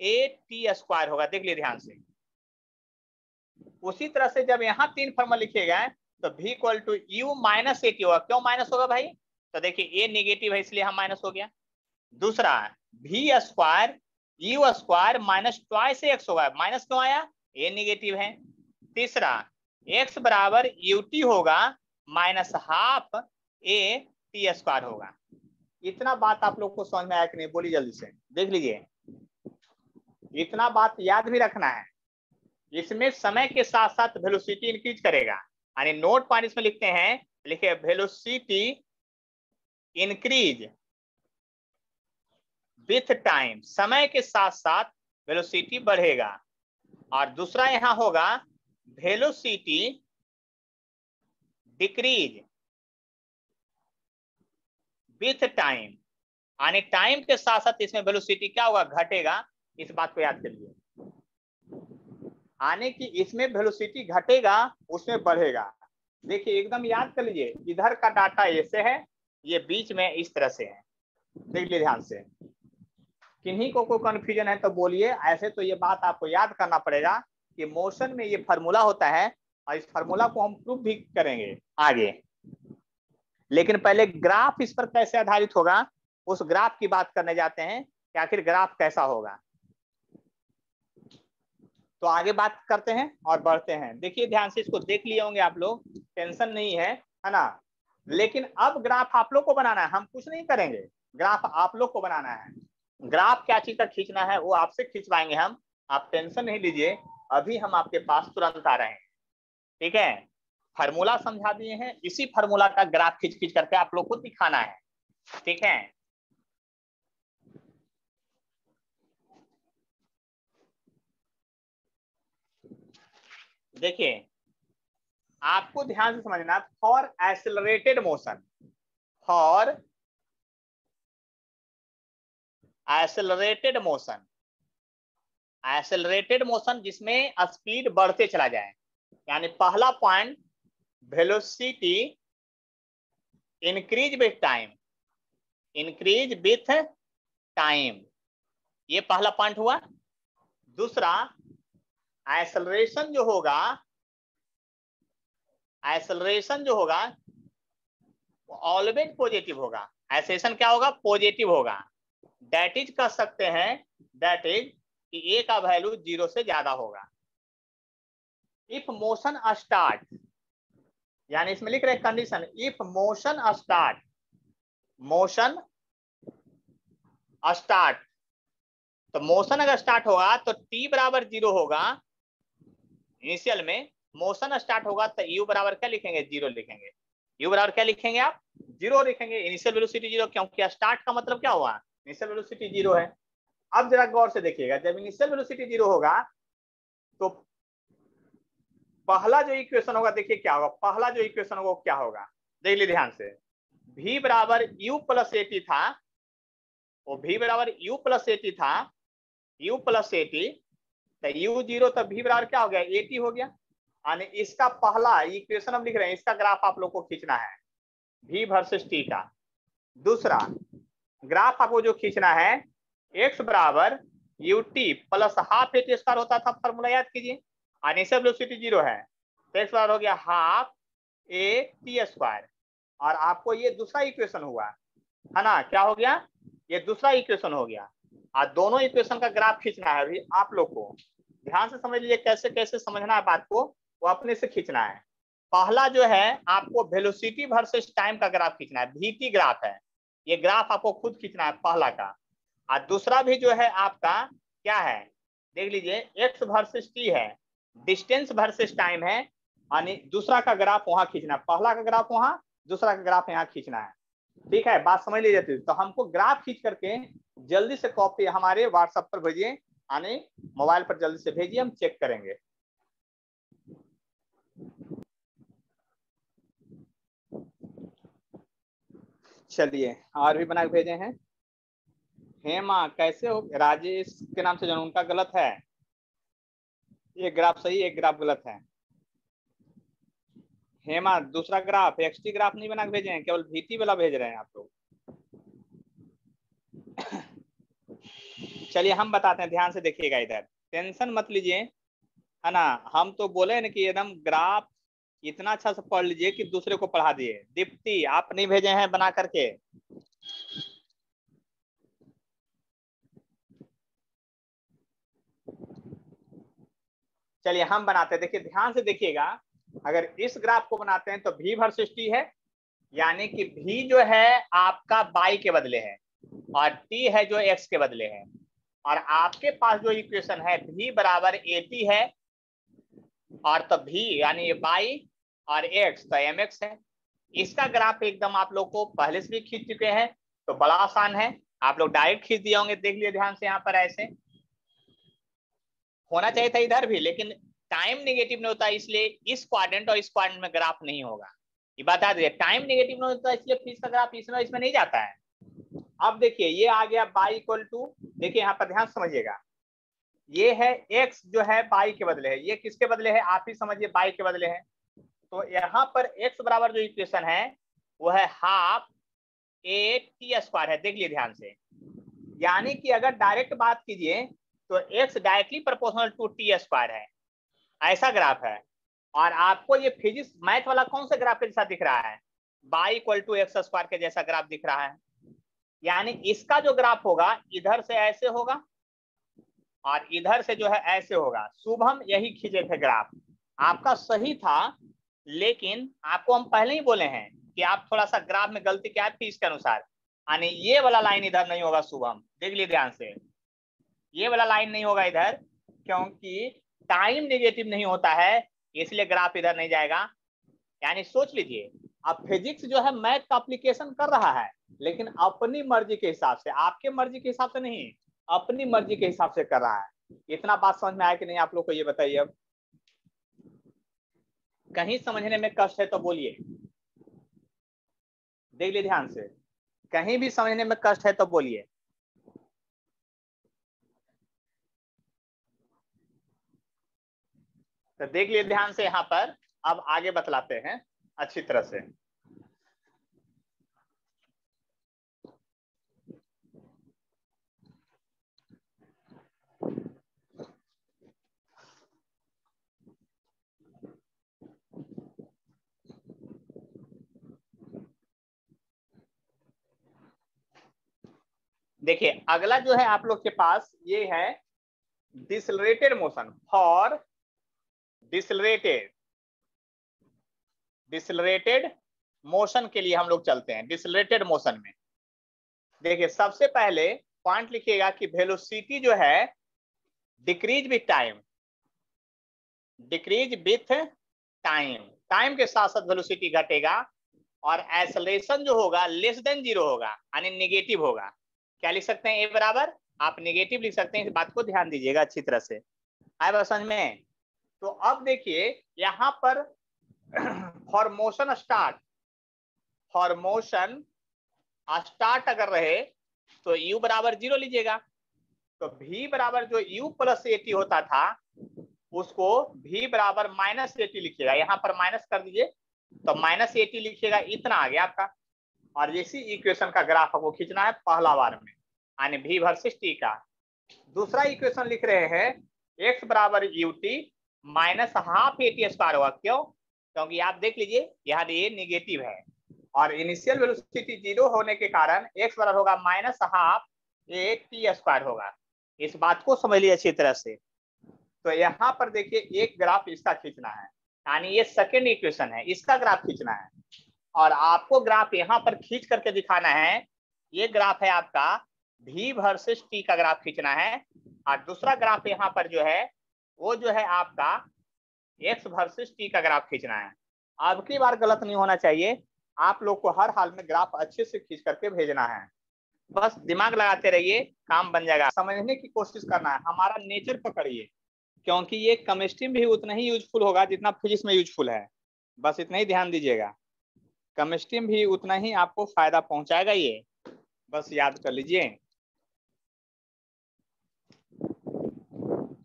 AT square होगा। देख लीजिए ध्यान से। उसी तरह से जब यहाँ तीन फार्मूला लिखे गए तो v equal to u minus AT होगा। क्यों माइनस होगा भाई, तो देखिए a नेगेटिव है इसलिए हम माइनस हो गया। दूसरा v square u square minus twice x होगा, माइनस क्यों आया, a नेगेटिव है। तीसरा x बराबर UT होगा माइनस हाफ AT स्क्वायर होगा। इतना बात आप लोग को समझ में आया कि नहीं, बोलिए जल्दी से, देख लीजिए। इतना बात याद भी रखना है। इसमें समय के साथ साथ वेलोसिटी इंक्रीज करेगा, यानी नोट पॉइंट इसमें लिखते हैं, लिखे वेलोसिटी इंक्रीज विथ टाइम, समय के साथ साथ वेलोसिटी बढ़ेगा। और दूसरा यहां होगा वेलोसिटी डिक्रीज विथ टाइम, यानी टाइम के साथ साथ इसमें वेलोसिटी क्या होगा, घटेगा। इस बात को याद करिए, आने की इसमें वेलोसिटी घटेगा उसमें बढ़ेगा। देखिए एकदम याद कर लीजिए, इधर का डाटा ऐसे है, ये बीच में इस तरह से है। देख लीजिए ध्यान से, किन्हीं को कोई कंफ्यूजन है तो बोलिए। ऐसे तो ये बात आपको याद करना पड़ेगा कि मोशन में ये फार्मूला होता है, और इस फार्मूला को हम प्रूफ भी करेंगे आगे। लेकिन पहले ग्राफ इस पर कैसे आधारित होगा, उस ग्राफ की बात करने जाते हैं कि आखिर ग्राफ कैसा होगा। तो आगे बात करते हैं और बढ़ते हैं। देखिए ध्यान से, इसको देख लिए होंगे आप लोग, टेंशन नहीं है ना। लेकिन अब ग्राफ आप लोग को बनाना है, हम कुछ नहीं करेंगे, ग्राफ आप लोग को बनाना है। ग्राफ क्या चीज का खींचना है वो आपसे खींचवाएंगे हम, आप टेंशन नहीं लीजिए, अभी हम आपके पास तुरंत आ रहे हैं। ठीक है, फार्मूला समझा दिए हैं, इसी फार्मूला का ग्राफ खींच खींच करके आप लोग को दिखाना है। ठीक है, देखिए आपको ध्यान से समझना, for accelerated motion, for accelerated motion, accelerated motion जिसमें स्पीड बढ़ते चला जाए, यानी पहला point velocity increase with time, increase with time, ये पहला पॉइंट हुआ। दूसरा एक्सेलरेशन जो होगा, एक्सेलरेशन जो होगा वो ऑलवेज पॉजिटिव होगा। एक्सेलरेशन क्या होगा, पॉजिटिव होगा। दैट इज कह सकते हैं, दैट इज कि ए का वैल्यू जीरो से ज्यादा होगा। इफ मोशन स्टार्ट, यानी इसमें लिख रहे condition, if motion start, motion start, तो मोशन अगर स्टार्ट होगा तो टी बराबर जीरो होगा इनिशियल में। मोशन स्टार्ट होगा तो यू बराबर क्या लिखेंगे, जीरो लिखेंगे। यू बराबर क्या लिखेंगे आप, जीरो लिखेंगे। इनिशियल वेलोसिटी जीरो, क्योंकि स्टार्ट का मतलब क्या हुआ, इनिशियल वेलोसिटी जीरो है। अब जरा गौर से देखिएगा, जब इनिशियल वेलोसिटी 0 होगा तो पहला जो इक्वेशन होगा, देखिए क्या होगा, पहला जो इक्वेशन होगा वो क्या होगा, देख लीजिए ध्यान से। v बराबर u प्लस एटी था, वो v बराबर u प्लस एटी था, u प्लस एटी, तो u 0 तो v बराबर क्या हो गया, 80 हो गया। यानी इसका पहला इक्वेशन हम लिख रहे हैं, इसका ग्राफ आप लोग को खींचना है v वर्सेस t का। दूसरा ग्राफ आपको जो खींचना है x बराबर ut plus half eighty square होता था, फॉर्मूला याद कीजिए, इनिशियल वेलोसिटी 0 है तो x बराबर हो गया हाफ a t स्क्वायर। और आपको ये दूसरा इक्वेशन हुआ है ना, क्या हो गया, ये दूसरा इक्वेशन हो गया। और दोनों इक्वेशन का ग्राफ खींचना है अभी आप लोग को, ध्यान से समझ लीजिए कैसे कैसे समझना है बात को, वो अपने से खींचना है। पहला जो है आपको वेलोसिटी वर्सेस टाइम का ग्राफ खींचना है, vt ग्राफ है, ये ग्राफ आपको खुद खींचना है पहला का। और दूसरा भी जो है आपका क्या है, देख लीजिए x वर्सेस t है, डिस्टेंस वर्सेस टाइम है, यानी दूसरा का ग्राफ वहां खींचना है, पहला का ग्राफ वहां, दूसरा का ग्राफ यहाँ खींचना है। ठीक है, बात समझ लीजिए। तो हमको ग्राफ खींच करके जल्दी से कॉपी हमारे व्हाट्सएप पर भेजिए, यानी मोबाइल पर जल्दी से भेजिए, हम चेक करेंगे। चलिए और भी बना के भेजे हैं। हेमा कैसे हो, राजेश के नाम से जो उनका गलत है, एक ग्राफ सही एक ग्राफ गलत है। हेमा दूसरा ग्राफ एक्सटी ग्राफ नहीं बना के भेजे हैं, केवल vt वाला भेज रहे हैं आप लोग। चलिए हम बताते हैं, ध्यान से देखिएगा, इधर टेंशन मत लीजिए, है ना। हम तो बोले ना कि एकदम ग्राफ इतना अच्छा से पढ़ लीजिए कि दूसरे को पढ़ा दिए। दीप्ति आप नहीं भेजे हैं बना करके, चलिए हम बनाते हैं। देखिए ध्यान से देखिएगा, अगर इस ग्राफ को बनाते हैं तो v वर्सेस t है, यानी कि v जो है आपका y के बदले है और t है जो x के बदले है। और आपके पास जो इक्वेशन है v बराबर 80 है, और तो v यानी y और x तो mx है। इसका ग्राफ एकदम आप लोग को पहले से भी खींच चुके हैं, तो बड़ा आसान है, आप लोग डायरेक्ट खींच दिए होंगे। देख लिए ध्यान से, यहाँ पर ऐसे होना चाहिए था इधर भी, लेकिन टाइम नेगेटिव नहीं होता, इसलिए इस क्वाड्रेंट और इस क्वाड्रेंट में ग्राफ नहीं होगा। ये बता दीजिए, टाइम नेगेटिव नहीं होता इसलिए फिर इसका ग्राफ इसमें नहीं जाता है। अब देखिए ये आ गया y इक्वल टू, देखिए यहाँ पर ध्यान समझिएगा, ये है x जो है y के बदले है, ये किसके बदले है आप ही समझिए, y के बदले है। तो यहाँ पर x बराबर जो इक्वेशन है वो है हाफ a t स्क्वायर है, देख लिए ध्यान से। यानी कि अगर डायरेक्ट बात कीजिए तो x directly proportional to t square है, ऐसा ग्राफ है। और आपको ये फिजिक्स मैथ वाला कौन सा ग्राफ के जैसा दिख रहा है, y equal to x square के जैसा ग्राफ दिख रहा है। यानी इसका जो ग्राफ होगा इधर से ऐसे होगा और इधर से जो है ऐसे होगा। शुभम यही खींचे थे ग्राफ, आपका सही था, लेकिन आपको हम पहले ही बोले हैं कि आप थोड़ा सा ग्राफ में गलती क्या है फीस के अनुसार, यानी ये वाला लाइन इधर नहीं होगा। शुभम देख लीजिए ध्यान से, ये वाला लाइन नहीं होगा इधर, क्योंकि टाइम नेगेटिव नहीं होता है, इसलिए ग्राफ इधर नहीं जाएगा। यानी सोच लीजिए, अब फिजिक्स जो है मैथ का एप्लीकेशन कर रहा है, लेकिन अपनी मर्जी के हिसाब से, आपके मर्जी के हिसाब से नहीं, अपनी मर्जी के हिसाब से कर रहा है। इतना बात समझ में आया कि नहीं आप लोग को, ये बताइए। अब कहीं समझने में कष्ट है तो बोलिए, देख लीजिए ध्यान से, कहीं भी समझने में कष्ट है तो बोलिए। तो देख लिए ध्यान से, यहाँ पर अब आगे बतलाते हैं अच्छी तरह से। देखिए अगला जो है आप लोग के पास ये है डिसलरेटेड मोशन। फॉर डिसलरेटेड मोशन के लिए हम लोग चलते हैं डिसलरेटेड मोशन में। देखिए सबसे पहले पॉइंट लिखिएगा कि वेलोसिटी जो है decrease with time, decrease with time, time के साथ साथ वेलोसिटी घटेगा। और एक्सेलरेशन जो होगा लेस देन 0 होगा, यानी नेगेटिव होगा। क्या लिख सकते हैं, ए बराबर आप नेगेटिव लिख सकते हैं, इस बात को ध्यान दीजिएगा अच्छी तरह से। आए बात समझ में? तो अब देखिए यहाँ पर फॉर मोशन स्टार्ट अगर रहे तो u बराबर 0 लीजिएगा। तो v बराबर जो u प्लस 80 होता था उसको v बराबर माइनस 80 लिखिएगा, यहाँ पर माइनस कर दीजिए तो माइनस 80 लिखिएगा, इतना आ गया आपका। और इसी इक्वेशन का ग्राफ आपको खींचना है पहला बार में, यानी v वर्सेस t का। दूसरा इक्वेशन लिख रहे हैं x बराबर ut minus half AT square होगा। क्यों? क्योंकि आप देख लीजिए यहाँ ये निगेटिव है और इनिशियल वेलोसिटी 0 होने के कारण x बराबर होगा माइनस हाफ AT स्क्वायर होगा। इस बात को समझ लीजिए अच्छी तरह से। तो यहाँ पर देखिए एक ग्राफ इसका खींचना है, यानी ये सेकेंड इक्वेशन है, इसका ग्राफ खींचना है और आपको ग्राफ यहाँ पर खींच करके दिखाना है। ये ग्राफ है आपका v वर्सेस t का ग्राफ खींचना है और दूसरा ग्राफ यहाँ पर जो है वो जो है आपका x वर्सेस t का ग्राफ खींचना है। अब की बार गलत नहीं होना चाहिए, आप लोग को हर हाल में ग्राफ अच्छे से खींच करके भेजना है। बस दिमाग लगाते रहिए, काम बन जाएगा। समझने की कोशिश करना है, हमारा नेचर पकड़िए, क्योंकि ये केमिस्ट्री में भी उतना ही यूजफुल होगा जितना फिजिक्स में यूजफुल है। बस इतना ही ध्यान दीजिएगा, केमिस्ट्री में भी उतना ही आपको फायदा पहुंचाएगा ये, बस याद कर लीजिए।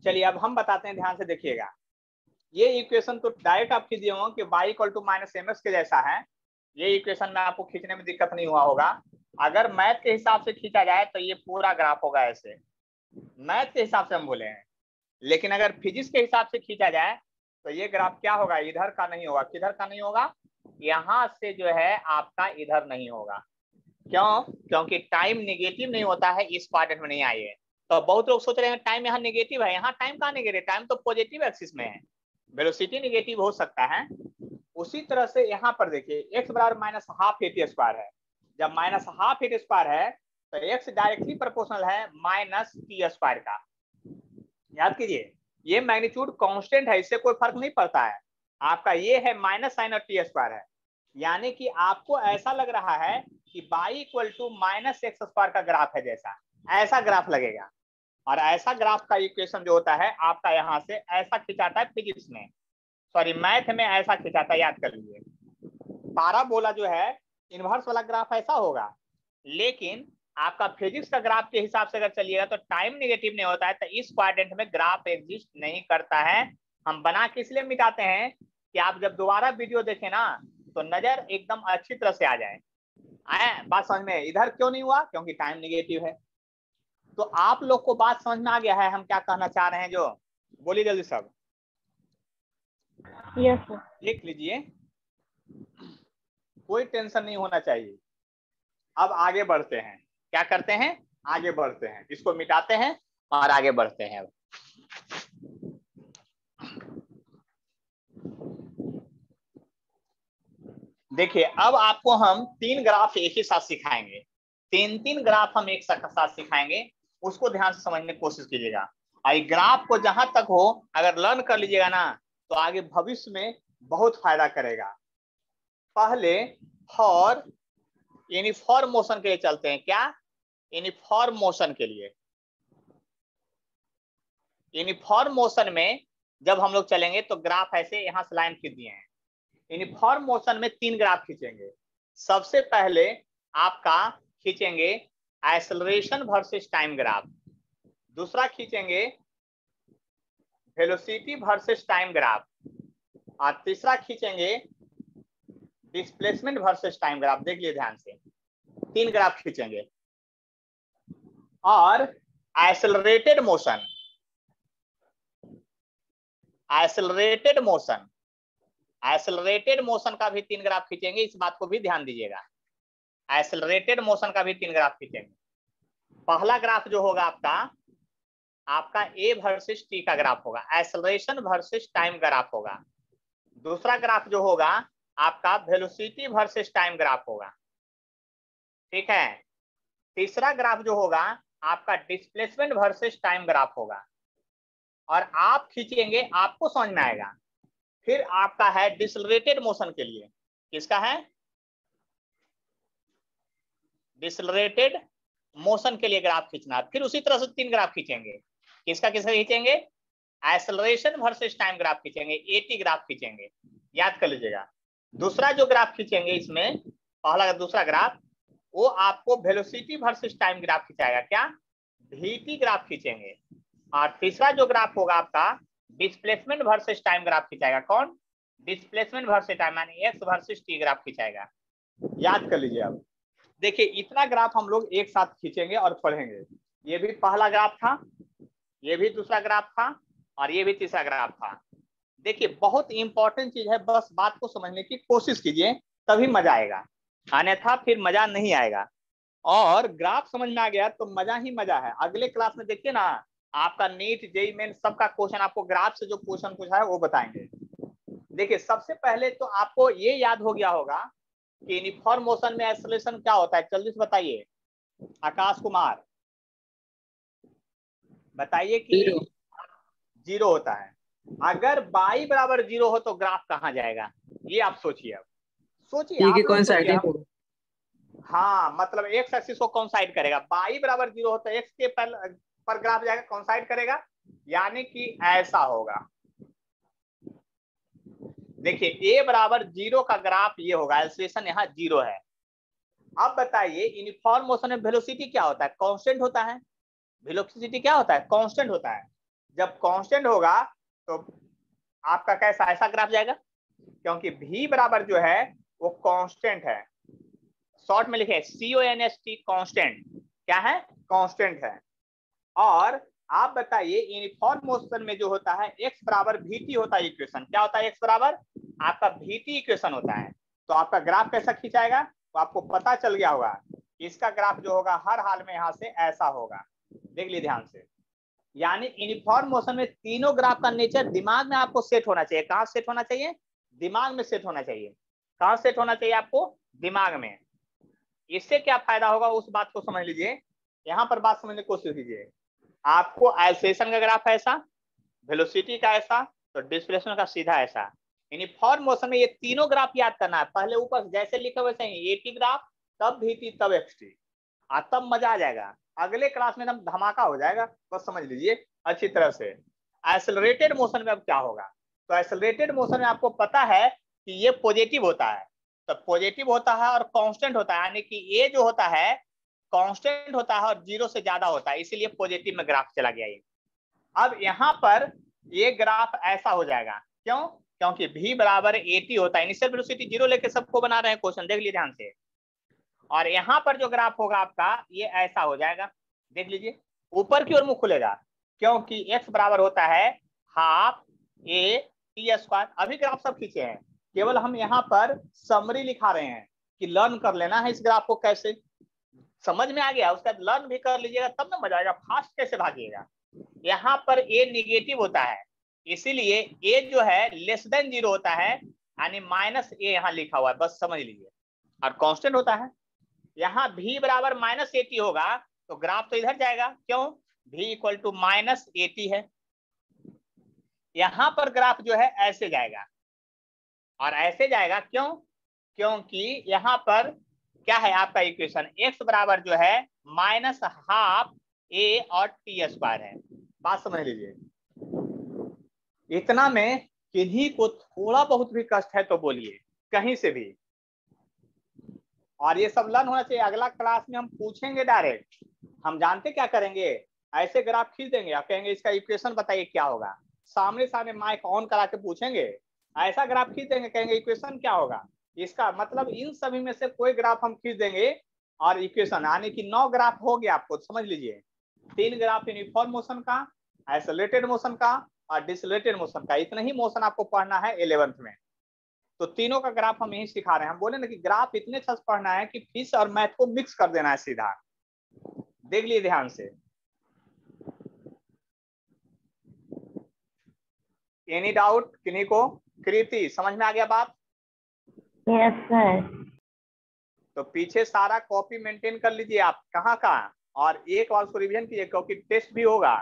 चलिए अब हम बताते हैं, ध्यान से देखिएगा। ये इक्वेशन तो डायरेक्ट आप खींच दिए होंगे कि y equal to minus mx के जैसा है। ये इक्वेशन में आपको खींचने में दिक्कत नहीं हुआ होगा। अगर मैथ के हिसाब से खींचा जाए तो ये पूरा ग्राफ होगा ऐसे, मैथ के हिसाब से हम बोले हैं। लेकिन अगर फिजिक्स के हिसाब से खींचा जाए तो ये ग्राफ क्या होगा, इधर का नहीं होगा। किधर का नहीं होगा? यहाँ से जो है आपका इधर नहीं होगा। क्यों? क्योंकि टाइम नेगेटिव नहीं होता है, इस क्वाड्रेंट में नहीं आई है। तो बहुत लोग सोच रहे हैं टाइम यहाँ नेगेटिव है, यहाँ टाइम कहाँ नेगेटिव? टाइम तो पॉजिटिव एक्सिस में है, वेलोसिटी नेगेटिव हो सकता है। उसी तरह से यहाँ पर देखिए x बराबर माइनस हाफ AT स्क्वायर है। जब माइनस हाफ AT स्क्वायर है तो x डायरेक्टली प्रोपोर्शनल है माइनस t स्क्वायर का। याद कीजिए ये मैग्नीट्यूड कांस्टेंट है, इससे कोई फर्क नहीं पड़ता है। आपका ये है माइनस साइन और t स्क्वायर है, यानी कि आपको ऐसा लग रहा है कि y equal to minus x square का ग्राफ है, जैसा ऐसा ग्राफ लगेगा। और ऐसा ग्राफ का इक्वेशन जो होता है आपका यहाँ से ऐसा खिंचाता है फिजिक्स में, सॉरी मैथ में ऐसा खिंचाता है, याद कर लीजिए। पैराबोला जो है इनवर्स वाला ग्राफ ऐसा होगा, लेकिन आपका फिजिक्स का ग्राफ के हिसाब से अगर चलिएगा तो टाइम नेगेटिव नहीं होता है, तो इस क्वाड्रेंट में ग्राफ एग्जिस्ट नहीं करता है। हम बना के इसलिए मिटाते हैं कि आप जब दोबारा वीडियो देखें ना तो नजर एकदम अच्छी तरह से आ जाए। आए बात समझ में? इधर क्यों नहीं हुआ? क्योंकि टाइम नेगेटिव है। तो आप लोग को बात समझ में आ गया है हम क्या कहना चाह रहे हैं? जो बोलिए जल्दी सब। Yes sir. लिख लीजिए, कोई टेंशन नहीं होना चाहिए। अब आगे बढ़ते हैं, क्या करते हैं? आगे बढ़ते हैं, इसको मिटाते हैं और आगे बढ़ते हैं। देखिए अब आपको हम 3 ग्राफ एक ही साथ सिखाएंगे, 3 ग्राफ हम एक साथ सिखाएंगे, उसको ध्यान से समझने की कोशिश कीजिएगा। और ग्राफ को जहां तक हो अगर लर्न कर लीजिएगा ना तो आगे भविष्य में बहुत फायदा करेगा। पहले फॉर यूनिफॉर्म मोशन के लिए चलते हैं। क्या? यूनिफॉर्म मोशन के लिए। यूनिफॉर्म मोशन में जब हम लोग चलेंगे तो ग्राफ ऐसे यहां से लाइन खींच दिए हैं। यूनिफॉर्म मोशन में 3 ग्राफ खींचेंगे। सबसे पहले आपका खींचेंगे एक्सेलरेशन वर्सेस टाइम ग्राफ, दूसरा खींचेंगे वेलोसिटी वर्सेस टाइम ग्राफ और तीसरा खींचेंगे डिस्प्लेसमेंट वर्सेस टाइम ग्राफ। देखिए ध्यान से, 3 ग्राफ खींचेंगे। और एक्सेलरेटेड मोशन, एक्सेलरेटेड मोशन का भी 3 ग्राफ खींचेंगे, इस बात को भी ध्यान दीजिएगा। एक्सेलरेटेड मोशन का भी 3 ग्राफ खींचेंगे। पहला ग्राफ जो होगा आपका ए वर्सेस टी का ग्राफ होगा, एक्सेलरेशन वर्सेस टाइम ग्राफ होगा। दूसरा ग्राफ जो होगा आपका वेलोसिटी वर्सेस टाइम ग्राफ होगा, ठीक है। तीसरा ग्राफ जो होगा आपका डिस्प्लेसमेंट वर्सेस टाइम ग्राफ होगा। और आप खींचेंगे, आपको समझ में आएगा। फिर आपका है डिसलरेटेड मोशन के लिए, किसका है? डिसलरेटेड मोशन के लिए ग्राफ खींचना, फिर उसी तरह से 3 ग्राफ खींचेंगे। किसका किसका खींचेंगे? एक्सेलरेशन वर्सेस टाइम ग्राफ खींचेंगे, एटी ग्राफ खींचेंगे, याद कर लीजिएगा। दूसरा जो ग्राफ खींचेंगे इसमें, पहला दूसरा ग्राफ, वो आपको वेलोसिटी वर्सेस टाइम ग्राफ खिंचाएगा, क्या? वीटी ग्राफ खींचेंगे। और तीसरा जो ग्राफ होगा आपका डिस्प्लेसमेंट वर्सेस टाइम ग्राफ खिंचाएगा, कौन? डिस्प्लेसमेंट वर्सेस टाइम, यानी एक्स वर्सेस टी ग्राफ खिंचाएगा। याद कर लीजिए। अब देखिए इतना ग्राफ हम लोग एक साथ खींचेंगे और पढ़ेंगे। ये भी पहला ग्राफ था, ये भी दूसरा ग्राफ था, और ये भी तीसरा ग्राफ था। देखिए बहुत इंपॉर्टेंट चीज है, बस बात को समझने की कोशिश कीजिए, तभी मजा आएगा, अन्यथा फिर मजा नहीं आएगा। और ग्राफ समझ में आ गया तो मजा ही मजा है। अगले क्लास में देखिए ना, आपका नीट जेईई मेन सबका क्वेश्चन आपको ग्राफ से जो क्वेश्चन पूछा है वो बताएंगे। देखिए सबसे पहले तो आपको ये याद हो गया होगा कि यूनिफॉर्म मोशन में एक्सेलरेशन क्या होता है, जल्दी से बताइए आकाश कुमार, बताइए कि 0 होता है। अगर y बराबर 0 हो तो ग्राफ कहाँ जाएगा, ये आप सोचिए। अब सोचिए, आप लोग सोचिए। हाँ, मतलब एक्स एक्सिस को कॉन्साइड करेगा, y बराबर 0 हो तो एक्स के पर ग्राफ जाएगा, कॉन्साइड करेगा, यानी कि ऐसा होगा। देखिए a बराबर 0 का ग्राफ ये होगा, एक्सेलरेशन यहाँ 0 है। अब बताइए यूनिफॉर्म मोशन में वेलोसिटी क्या होता है? कांस्टेंट होता है। वेलोसिटी क्या होता है? कांस्टेंट होता है। जब कांस्टेंट होगा तो आपका कैसा, ऐसा ग्राफ जाएगा, क्योंकि v बराबर जो है वो कांस्टेंट है। शॉर्ट में लिखे CONST, कांस्टेंट। क्या है? कांस्टेंट है। और आप बताइए यूनिफॉर्म मोशन में जो होता है x बराबर vt होता है इक्वेशन। क्या होता है? x बराबर आपका vt इक्वेशन होता है। तो आपका ग्राफ कैसा खींचाएगा तो आपको पता चल गया होगा। इसका ग्राफ जो होगा हर हाल में यहाँ से ऐसा होगा, देख लीजिए ध्यान से। यानी यूनिफॉर्म मोशन में तीनों ग्राफ का नेचर दिमाग में आपको सेट होना चाहिए। कहाँ सेट होना चाहिए? दिमाग में सेट होना चाहिए। कहाँ सेट होना चाहिए आपको? दिमाग में। इससे क्या फायदा होगा उस बात को समझ लीजिए। यहाँ पर बात समझने की कोशिश कीजिए। आपको एक्सेलरेशन का ग्राफ ऐसा, वेलोसिटी का ऐसा, तो डिस्प्लेसमेंट का सीधा ऐसा। यूनिफॉर्म मोशन में ये तीनों ग्राफ याद करना है। पहले ऊपर जैसे लिखे वैसे ही, एटी ग्राफ, तब वीटी, तब एक्सटी, तब मजा आ जाएगा। अगले क्लास में एकदम धमाका हो जाएगा, बस समझ लीजिए अच्छी तरह से। एक्सेलरेटेड मोशन में अब क्या होगा? तो एक्सेलरेटेड मोशन में आपको पता है कि ये पॉजिटिव होता है, तो पॉजिटिव होता है और कांस्टेंट होता है, यानी कि ये जो होता है कांस्टेंट होता है और 0 से ज्यादा होता है, इसीलिए पॉजिटिव में ग्राफ चला गया ये। अब यहाँ पर ये ग्राफ ऐसा हो जाएगा, क्यों? क्योंकि v बराबर 80 होता है। इनिशियल वेलोसिटी 0 लेके सबको बना रहे हैं क्वेश्चन, देख लीजिए ध्यान से। और यहाँ पर जो ग्राफ होगा आपका ये ऐसा हो जाएगा, देख लीजिए, ऊपर की ओर मुंह खुलेगा, क्योंकि x बराबर होता है हाफ a t स्क्वायर। अभी ग्राफ सब खींचे हैं, केवल हम यहाँ पर समरी लिखा रहे हैं कि लर्न कर लेना है इस ग्राफ को कैसे। समझ में आ गया? उसका लर्न भी कर लीजिएगा तब ना मजा आएगा, फास्ट कैसे भागिएगा। यहाँ पर a निगेटिव होता है, इसीलिए a जो है लेस देन 0 होता है, यानी -a यहाँ लिखा हुआ है, बस समझ लीजिए। और कांस्टेंट होता है, यहाँ v बराबर -80 होगा तो ग्राफ तो इधर जाएगा, क्यों? v इक्वल टू -80 है। यहाँ पर ग्राफ जो है ऐसे जाएगा, और ऐसे जाएगा, क्यों? क्योंकि यहाँ पर क्या है आपका इक्वेशन, x बराबर जो है -हाफ a और t स्क्वायर है। बात समझ लीजिए। इतना में किन्हीं को थोड़ा बहुत भी कष्ट है तो बोलिए, कहीं से भी। और ये सब लर्न होना चाहिए। अगला क्लास में हम पूछेंगे डायरेक्ट, हम जानते क्या करेंगे, ऐसे ग्राफ खींच देंगे और कहेंगे इसका इक्वेशन बताइए क्या होगा। सामने सामने माइक ऑन करा के पूछेंगे, ऐसा ग्राफ खींच देंगे, कहेंगे इक्वेशन क्या होगा इसका। मतलब इन सभी में से कोई ग्राफ हम खींच देंगे और इक्वेशन, यानी कि 9 ग्राफ हो गया आपको, समझ लीजिए। 3 ग्राफ यूनिफॉर्म मोशन का, आइसोलेटेड मोशन का और डिसोलेटेड मोशन का। इतना ही मोशन आपको पढ़ना है 11th में। तो तीनों का ग्राफ हम यही सिखा रहे हैं। हम बोले ना कि ग्राफ इतने अच्छा से पढ़ना है कि फिजिक्स और मैथ को मिक्स कर देना है सीधा। देख लिए ध्यान से। एनी डाउट किन्हीं को? कृति समझ में आ गया बात? Yes sir. तो पीछे सारा कॉपी मेंटेन कर लीजिए आप, कहाँ का, और एक बार उसको रिवीजन कीजिए, क्योंकि टेस्ट भी होगा।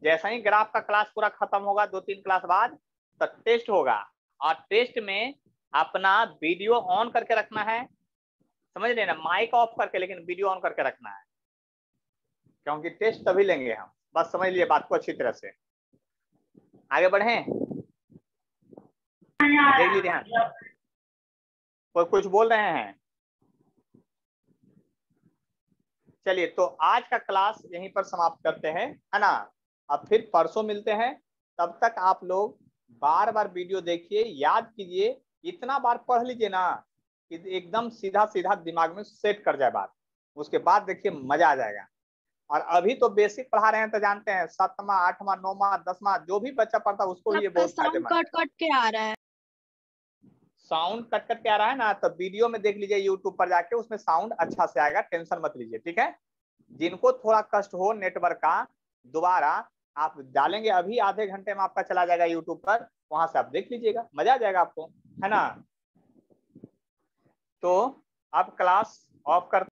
जैसा ही ग्राफ का क्लास पूरा खत्म होगा 2-3 क्लास बाद, तो टेस्ट होगा। और टेस्ट में अपना वीडियो ऑन करके रखना है, समझ रहे ना, माइक ऑफ करके, लेकिन वीडियो ऑन करके रखना है। क्योंकि टेस्ट तभी लेंगे हम। बस समझ लिए बात को अच्छी तरह से, आगे बढ़े। देख लीजिए ध्यान, कोई कुछ बोल रहे हैं? चलिए तो आज का क्लास यहीं पर समाप्त करते हैं, है ना। अब फिर परसों मिलते हैं, तब तक आप लोग बार बार वीडियो देखिए, याद कीजिए, इतना बार पढ़ लीजिए ना कि एकदम सीधा सीधा दिमाग में सेट कर जाए बात, उसके बाद देखिए मजा आ जाएगा। और अभी तो बेसिक पढ़ा रहे हैं तो जानते हैं, 7वां 8वां 9वां 10वां जो भी बच्चा पढ़ता है उसको ये बहुत फायदेमंद है। कट के आ रहा है, साउंड कट कट के आ रहा है ना, तो वीडियो में देख लीजिए यूट्यूब पर जाके, उसमें साउंड अच्छा से आएगा, टेंशन मत लीजिए, ठीक है। जिनको थोड़ा कष्ट हो नेटवर्क का, दोबारा आप डालेंगे, अभी आधे घंटे में आपका चला जाएगा यूट्यूब पर, वहां से आप देख लीजिएगा, मजा आ जाएगा आपको, है ना। तो अब क्लास ऑफ कर